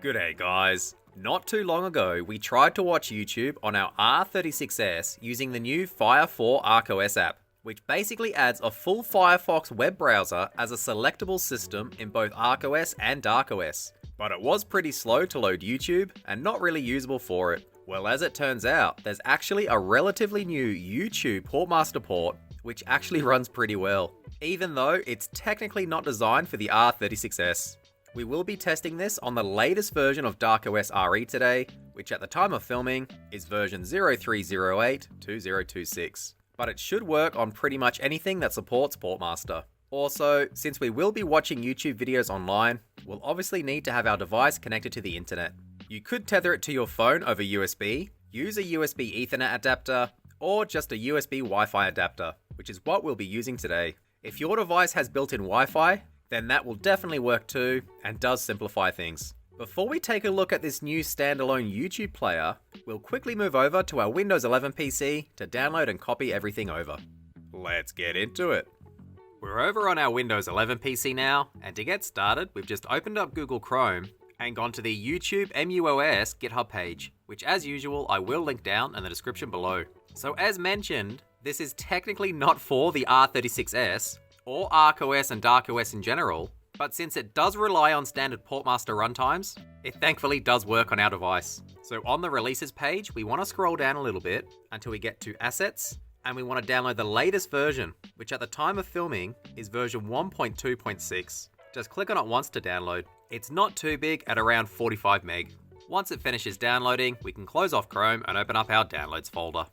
G'day guys. Not too long ago, we tried to watch YouTube on our R36S using the new Fire 4 RCOS app, which basically adds a full Firefox web browser as a selectable system in both RCOS and darkOS. But it was pretty slow to load YouTube and not really usable for it. Well, as it turns out, there's actually a relatively new YouTube Portmaster port which actually runs pretty well, even though it's technically not designed for the R36S. We will be testing this on the latest version of darkOS RE today, which at the time of filming is version 03082026. But it should work on pretty much anything that supports Portmaster. Also, since we will be watching YouTube videos online, we'll obviously need to have our device connected to the internet. You could tether it to your phone over USB, use a USB Ethernet adapter, or just a USB Wi-Fi adapter, which is what we'll be using today. If your device has built-in Wi-Fi, then that will definitely work too, and does simplify things. Before we take a look at this new standalone YouTube player, we'll quickly move over to our Windows 11 PC to download and copy everything over. Let's get into it. We're over on our Windows 11 PC now, and to get started, we've just opened up Google Chrome and gone to the YouTube MUOS GitHub page, which as usual I will link down in the description below. So as mentioned, this is technically not for the R36S, or RCOS and darkOS in general, but since it does rely on standard Portmaster runtimes, it thankfully does work on our device. So on the releases page, we want to scroll down a little bit until we get to Assets, and we want to download the latest version, which at the time of filming is version 1.2.6. Just click on it once to download. It's not too big at around 45 meg. Once it finishes downloading, we can close off Chrome and open up our downloads folder.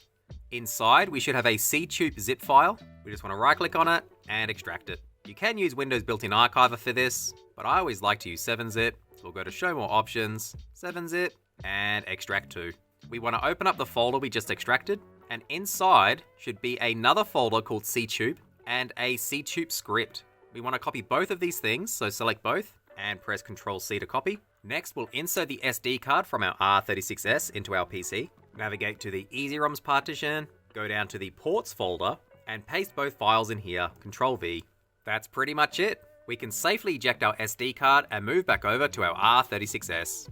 Inside, we should have a CTube zip file. We just want to right click on it and extract it. You can use Windows built-in archiver for this, but I always like to use 7-zip, so we'll go to show more options, 7-zip, and extract to. We want to open up the folder we just extracted, and inside should be another folder called CTube and a CTube script. We want to copy both of these things, so select both and press Ctrl-C to copy. Next, we'll insert the SD card from our R36S into our PC. Navigate to the EasyROMs partition, go down to the ports folder, and paste both files in here, Ctrl-V. That's pretty much it. We can safely eject our SD card and move back over to our R36S.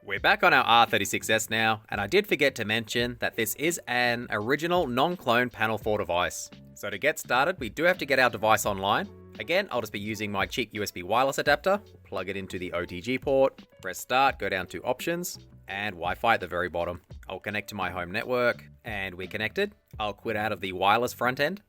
We're back on our R36S now, and I did forget to mention that this is an original non-clone Panel 4 device. So to get started, we do have to get our device online. Again, I'll just be using my cheap USB wireless adapter, plug it into the OTG port, press start, go down to options, and Wi-Fi at the very bottom. I'll connect to my home network, and we're connected. I'll quit out of the wireless front end.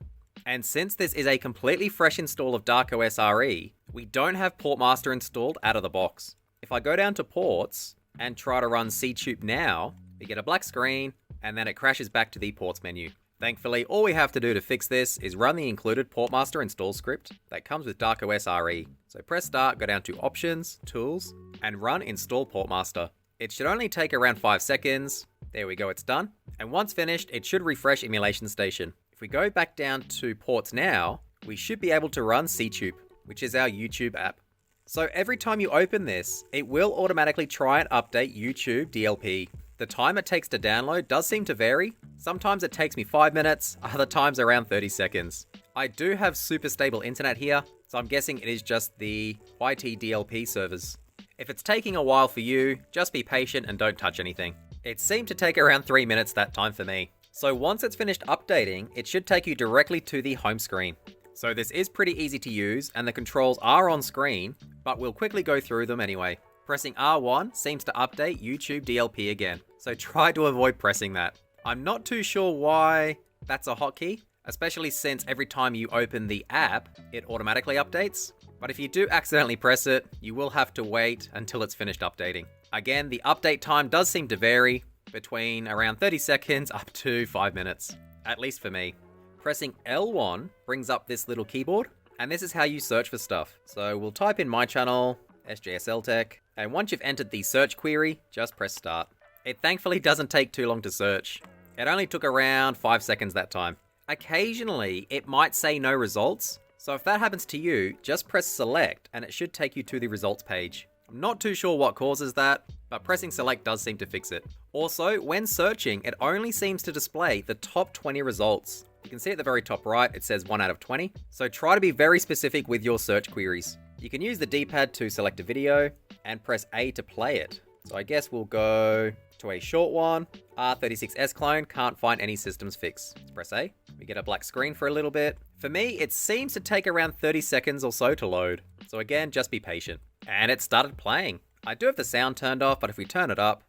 And since this is a completely fresh install of darkOS RE, we don't have Portmaster installed out of the box. If I go down to ports and try to run CTube now, we get a black screen, and then it crashes back to the ports menu. Thankfully, all we have to do to fix this is run the included Portmaster install script that comes with darkOS RE. So press start, go down to options, tools, and run install Portmaster. It should only take around 5 seconds. There we go, it's done. And once finished, it should refresh Emulation Station. If we go back down to ports now, we should be able to run CTube, which is our YouTube app. So every time you open this, it will automatically try and update YouTube DLP. The time it takes to download does seem to vary. Sometimes it takes me 5 minutes, other times around 30 seconds. I do have super stable internet here, so I'm guessing it is just the YT DLP servers. If it's taking a while for you, just be patient and don't touch anything. It seemed to take around 3 minutes that time for me. So once it's finished updating, it should take you directly to the home screen. So this is pretty easy to use and the controls are on screen, but we'll quickly go through them anyway. Pressing R1 seems to update YouTube DLP again, so try to avoid pressing that. I'm not too sure why that's a hotkey, especially since every time you open the app, it automatically updates. But if you do accidentally press it, you will have to wait until it's finished updating. Again, the update time does seem to vary between around 30 seconds up to 5 minutes, at least for me. Pressing L1 brings up this little keyboard, and this is how you search for stuff. So we'll type in my channel, SJSL Tech, and once you've entered the search query, just press start. It thankfully doesn't take too long to search. It only took around 5 seconds that time. Occasionally, it might say no results, so if that happens to you, just press select and it should take you to the results page. I'm not too sure what causes that, but pressing select does seem to fix it. Also, when searching, it only seems to display the top 20 results. You can see at the very top right, it says 1 out of 20. So try to be very specific with your search queries. You can use the D-pad to select a video and press A to play it. So I guess we'll go to a short one. R36S clone, can't find any systems fix. Let's press A. We get a black screen for a little bit. For me, it seems to take around 30 seconds or so to load. So again, just be patient. And it started playing. I do have the sound turned off, but if we turn it up,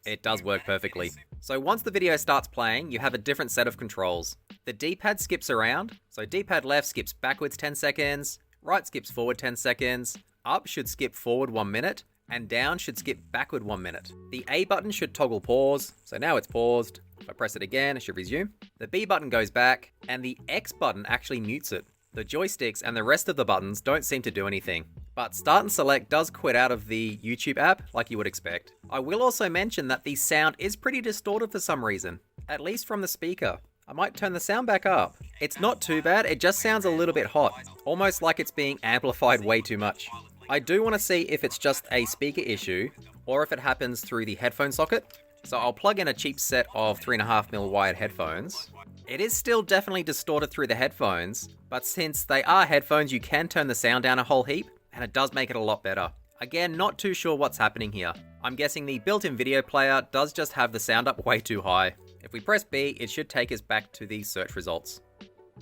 it does work perfectly. So once the video starts playing, you have a different set of controls. The D-pad skips around. So D-pad left skips backwards 10 seconds, right skips forward 10 seconds, up should skip forward 1 minute, and down should skip backward 1 minute. The A button should toggle pause, so now it's paused. If I press it again, it should resume. The B button goes back, and the X button actually mutes it. The joysticks and the rest of the buttons don't seem to do anything. But Start and Select does quit out of the YouTube app, like you would expect. I will also mention that the sound is pretty distorted for some reason, at least from the speaker. I might turn the sound back up. It's not too bad, it just sounds a little bit hot, almost like it's being amplified way too much. I do want to see if it's just a speaker issue, or if it happens through the headphone socket. So I'll plug in a cheap set of 3.5mm wired headphones. It is still definitely distorted through the headphones, but since they are headphones, you can turn the sound down a whole heap, and it does make it a lot better. Again, not too sure what's happening here. I'm guessing the built-in video player does just have the sound up way too high. If we press B, it should take us back to the search results.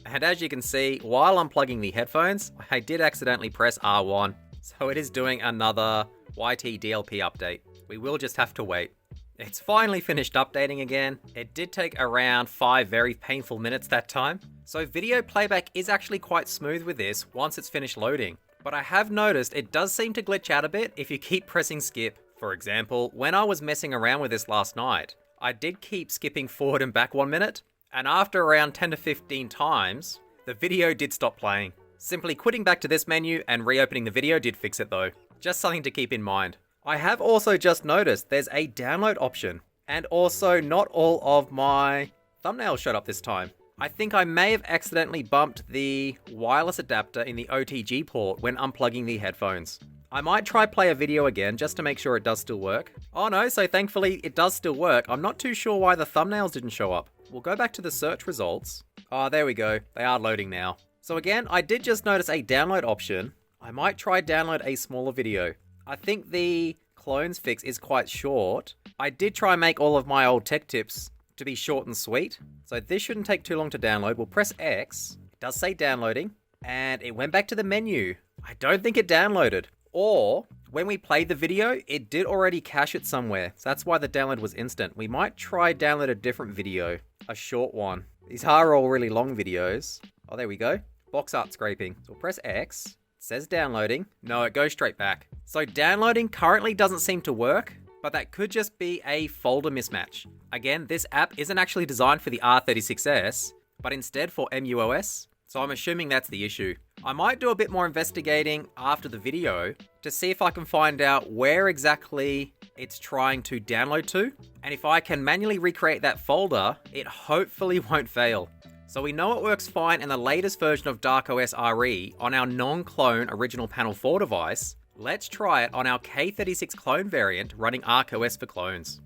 And as you can see, while unplugging the headphones, I did accidentally press R1. So it is doing another YT DLP update. We will just have to wait. It's finally finished updating again. It did take around 5 very painful minutes that time. So video playback is actually quite smooth with this once it's finished loading. But I have noticed it does seem to glitch out a bit if you keep pressing skip. For example, when I was messing around with this last night, I did keep skipping forward and back 1 minute, and after around 10 to 15 times, the video did stop playing. Simply quitting back to this menu and reopening the video did fix it though. Just something to keep in mind. I have also just noticed there's a download option, and also not all of my thumbnails showed up this time. I think I may have accidentally bumped the wireless adapter in the OTG port when unplugging the headphones. I might try play a video again just to make sure it does still work. Oh no, so thankfully it does still work. I'm not too sure why the thumbnails didn't show up. We'll go back to the search results. Oh, there we go. They are loading now. So again, I did just notice a download option. I might try download a smaller video. I think the clones fix is quite short. I did try and make all of my old tech tips to be short and sweet. So this shouldn't take too long to download. We'll press X. It does say downloading. And it went back to the menu. I don't think it downloaded. Or, when we played the video, it did already cache it somewhere. So that's why the download was instant. We might try download a different video. A short one. These are all really long videos. Oh, there we go. Box art scraping. So we'll press X. It says downloading. No, it goes straight back. So downloading currently doesn't seem to work, but that could just be a folder mismatch. Again, this app isn't actually designed for the R36S, but instead for MUOS. So I'm assuming that's the issue. I might do a bit more investigating after the video to see if I can find out where exactly it's trying to download to. And if I can manually recreate that folder, it hopefully won't fail. So we know it works fine in the latest version of DarkOS RE on our non-clone original Panel 4 device. Let's try it on our K36 clone variant running ArcOS for clones.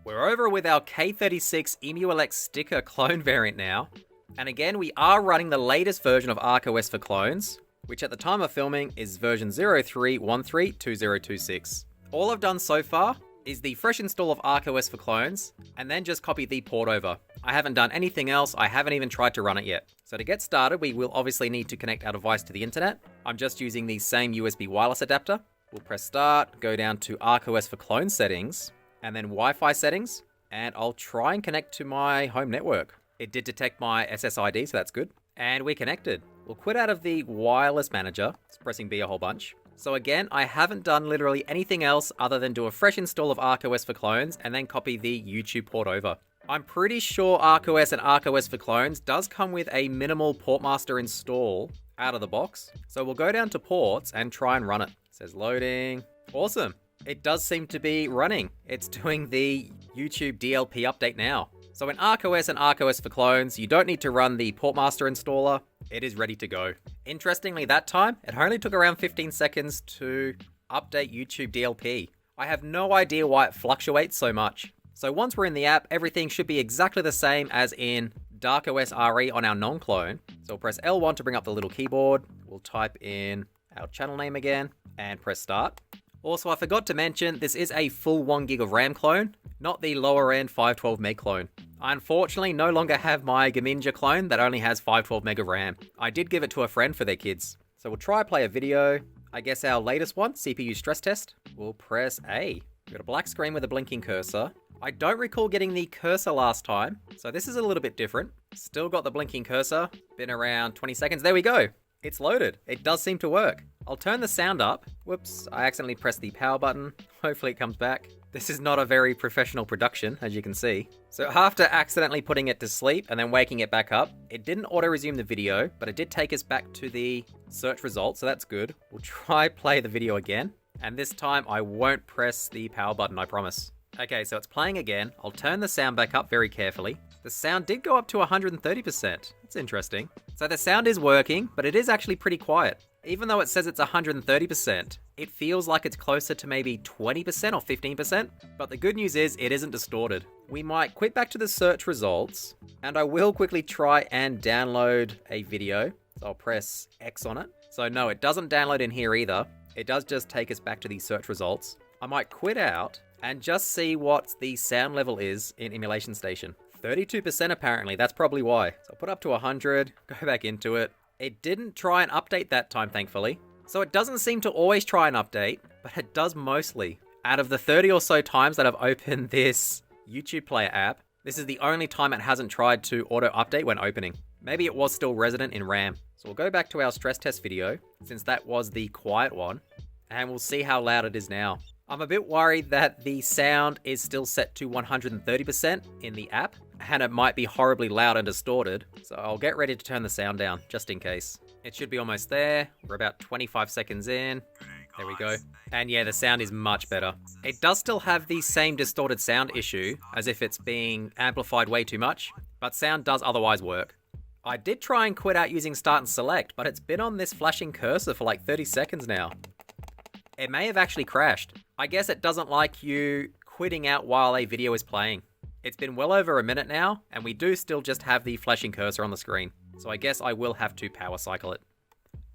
We're over with our K36 EmuLX sticker clone variant now. And again, we are running the latest version of ArcOS for clones, which at the time of filming is version 03132026. All I've done so far is the fresh install of ArcOS for clones, and then just copy the port over. I haven't done anything else, I haven't even tried to run it yet. So to get started, we will obviously need to connect our device to the internet. I'm just using the same USB wireless adapter. We'll press start, go down to ArcOS for clone settings, and then Wi-Fi settings, and I'll try and connect to my home network. It did detect my SSID, so that's good. And we're connected. We'll quit out of the wireless manager, it's pressing B a whole bunch. So again, I haven't done literally anything else other than do a fresh install of ArcOS for clones and then copy the YouTube port over. I'm pretty sure ArcOS and ArcOS for clones does come with a minimal Portmaster install out of the box. So we'll go down to ports and try and run it. It says loading. Awesome. It does seem to be running. It's doing the YouTube DLP update now. So in ArcOS and ArcOS for clones, you don't need to run the Portmaster installer. It is ready to go. Interestingly, that time, it only took around 15 seconds to update YouTube DLP. I have no idea why it fluctuates so much. So once we're in the app, everything should be exactly the same as in DarkOS RE on our non-clone. So we'll press L1 to bring up the little keyboard. We'll type in our channel name again, and press start. Also, I forgot to mention, this is a full 1 gig of RAM clone, not the lower end 512 meg clone. I unfortunately no longer have my Gaminja clone that only has 512 meg of RAM. I did give it to a friend for their kids. So we'll try play a video. I guess our latest one, CPU stress test. We'll press A. We've got a black screen with a blinking cursor. I don't recall getting the cursor last time, so this is a little bit different. Still got the blinking cursor. Been around 20 seconds. There we go. It's loaded. It does seem to work. I'll turn the sound up. Whoops, I accidentally pressed the power button. Hopefully it comes back. This is not a very professional production, as you can see. So after accidentally putting it to sleep and then waking it back up, it didn't auto-resume the video, but it did take us back to the search results, so that's good. We'll try play the video again, and this time I won't press the power button, I promise. Okay, so it's playing again. I'll turn the sound back up very carefully. The sound did go up to 130%. That's interesting. So the sound is working, but it is actually pretty quiet. Even though it says it's 130%, it feels like it's closer to maybe 20% or 15%. But the good news is it isn't distorted. We might quit back to the search results, and I will quickly try and download a video. So I'll press X on it. So no, it doesn't download in here either. It does just take us back to the search results. I might quit out and just see what the sound level is in Emulation Station. 32% apparently, that's probably why. So I'll put up to 100, go back into it. It didn't try and update that time, thankfully. So it doesn't seem to always try and update, but it does mostly. Out of the 30 or so times that I've opened this YouTube Player app, this is the only time it hasn't tried to auto-update when opening. Maybe it was still resident in RAM. So we'll go back to our stress test video, since that was the quiet one, and we'll see how loud it is now. I'm a bit worried that the sound is still set to 130% in the app, and it might be horribly loud and distorted, so I'll get ready to turn the sound down, just in case. It should be almost there. We're about 25 seconds in. There we go. And yeah, the sound is much better. It does still have the same distorted sound issue, as if it's being amplified way too much, but sound does otherwise work. I did try and quit out using start and select, but it's been on this flashing cursor for like 30 seconds now. It may have actually crashed. I guess it doesn't like you quitting out while a video is playing. It's been well over a minute now, and we do still just have the flashing cursor on the screen. So I guess I will have to power cycle it.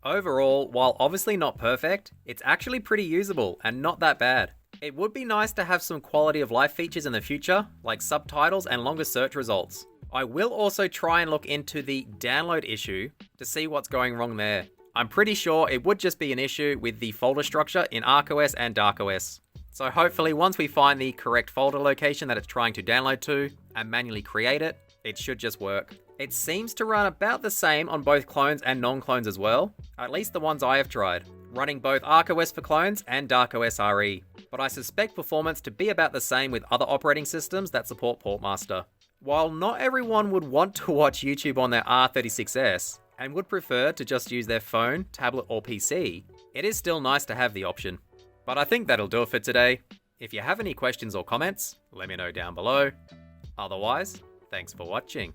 Overall, while obviously not perfect, it's actually pretty usable and not that bad. It would be nice to have some quality of life features in the future, like subtitles and longer search results. I will also try and look into the download issue to see what's going wrong there. I'm pretty sure it would just be an issue with the folder structure in ArcOS and DarkOS. So hopefully once we find the correct folder location that it's trying to download to and manually create it, it should just work. It seems to run about the same on both clones and non-clones as well, at least the ones I have tried, running both ArcOS for clones and DarkOS RE. But I suspect performance to be about the same with other operating systems that support Portmaster. While not everyone would want to watch YouTube on their R36S, and would prefer to just use their phone, tablet or PC, it is still nice to have the option. But I think that'll do it for today. If you have any questions or comments, let me know down below. Otherwise, thanks for watching.